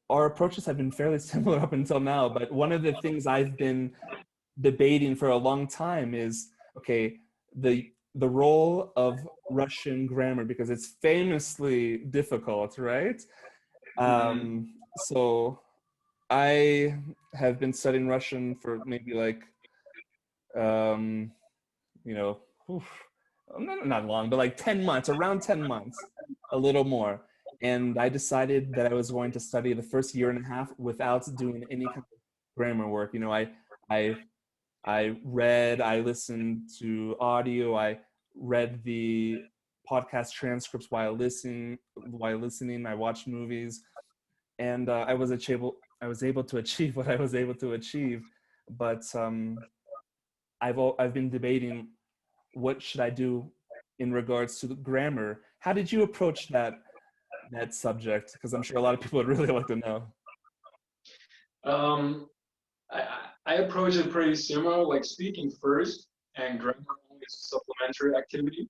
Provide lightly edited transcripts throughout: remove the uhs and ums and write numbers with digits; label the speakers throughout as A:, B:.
A: our approaches have been fairly similar up until now, but one of the things I've been debating for a long time is, okay, the role of Russian grammar, because it's famously difficult, right?
B: Mhm.
A: So I have been studying Russian for maybe like, um, you know, oof, not long, but like 10 months, around 10 months, a little more. And I decided that I was going to study the first year and a half without doing any kind of grammar work. You know, I, I read, I listened to audio, I read the podcast transcripts while listening, I watched movies, and I was able to achieve what I was able to achieve. But I've been debating what should I do in regards to the grammar. How did you approach that subject? Because I'm sure a lot of people would really like to know.
B: Um, I approach it pretty similar, like speaking first and grammar only is a supplementary activity.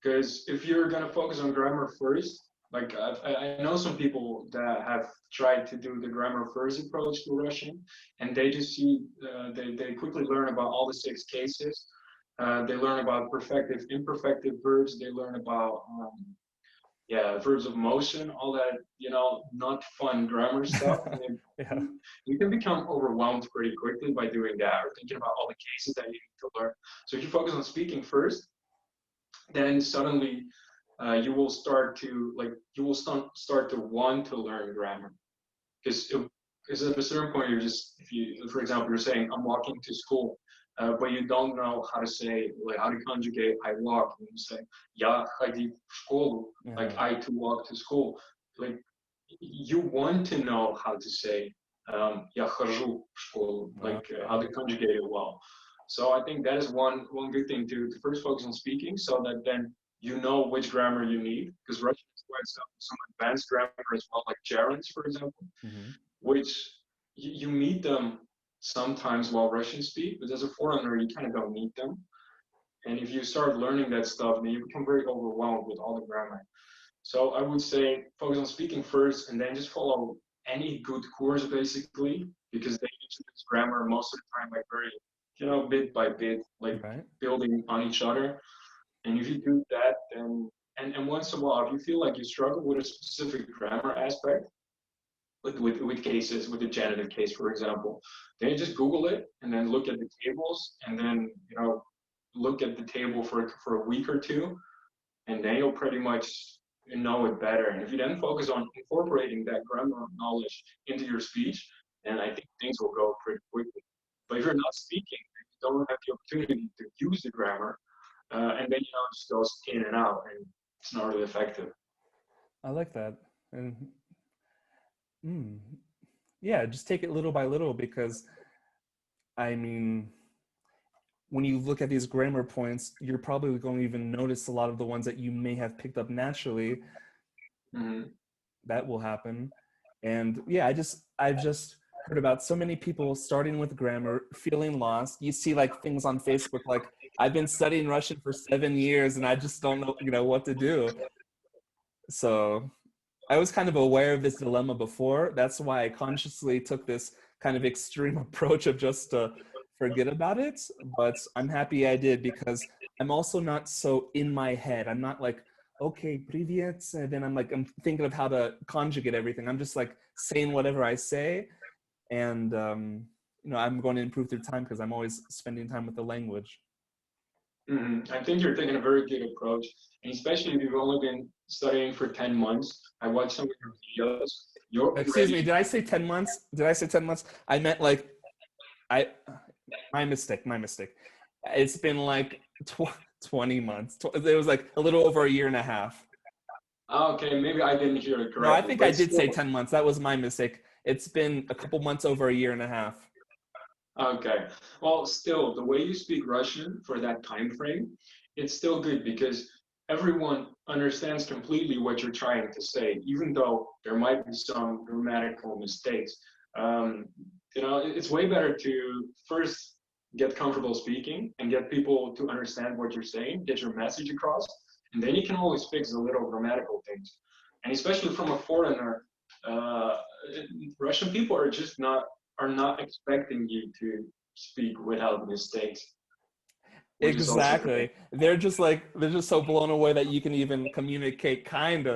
B: Because if you're gonna focus on grammar first, like I know some people that have tried to do the grammar first approach to Russian, and they just see they quickly learn about all the six cases. They learn about perfective, imperfective verbs. They learn about yeah, verbs of motion, all that, not fun grammar stuff. And
A: Yeah.
B: you can become overwhelmed pretty quickly by doing that or thinking about all the cases that you need to learn. So if you focus on speaking first, then suddenly you will start to start to want to learn grammar because at a certain point you're just if you for example you're saying I'm walking to school, but you don't know how to say like how to conjugate I walk, and you say я ходить в школу, like
A: Uh-huh.
B: I to walk to school, like you want to know how to say я хожу в школу, like how
A: Okay.
B: to conjugate it well. So I think that is one good thing to first focus on speaking, so that then you know which grammar you need, because Russian is quite some advanced grammar as well, like gerunds, for example,
A: Hmm.
B: which you meet them sometimes while Russian speak, but as a foreigner, you kind of don't need them. And if you start learning that stuff, then you become very overwhelmed with all the grammar. So I would say focus on speaking first, and then just follow any good course basically, because they introduce grammar most of the time, like very, bit by bit, like
A: Right.
B: building on each other. And if you do that, then and once in a while, if you feel like you struggle with a specific grammar aspect, with cases, with the genitive case, for example, then you just Google it and then look at the tables, and then look at the table for a week or two, and then you'll pretty much know it better. And if you then focus on incorporating that grammar knowledge into your speech, then I think things will go pretty quickly. But if you're not speaking, you don't have the opportunity to use the grammar, and then it just goes in and out, and it's not really effective.
A: I like that. And mm, yeah, just take it little by little because I mean, when you look at these grammar points, you're probably going to even notice a lot of the ones that you may have picked up naturally.
B: Hmm.
A: That will happen. And yeah, I've just heard about so many people starting with grammar, feeling lost. You see like things on Facebook like I've been studying Russian for 7 years and I just don't know, what to do. So I was kind of aware of this dilemma before. That's why I consciously took this kind of extreme approach of just forget about it. But I'm happy I did because I'm also not so in my head. I'm not like, okay, привет. And then I'm thinking of how to conjugate everything. I'm just like saying whatever I say. And, I'm going to improve through time because I'm always spending time with the language.
B: I think you're taking a very good approach, and especially if you've only been studying for 10 months. I watched some of your videos. You're
A: Excuse me,
B: already
A: did I say 10 months? Did I say 10 months? I meant like I my mistake, my mistake. It's been like 20 months. It was like a little over a year and a half.
B: okay. Maybe I didn't hear it
A: No, I
B: correctly,
A: think I
B: but
A: did say
B: still,
A: 10 months. That was my mistake. It's been a couple months over a year and a half.
B: okay. Well, still, the way you speak Russian for that time frame, it's still good because everyone understands completely what you're trying to say, even though there might be some grammatical mistakes. Um, it's way better to first get comfortable speaking and get people to understand what you're saying, get your message across, and then you can always fix the little grammatical things. And especially from a foreigner, uh, Russian people are not expecting you to speak without mistakes, which is also great.
A: Exactly. They're just so blown away that you can even communicate kind of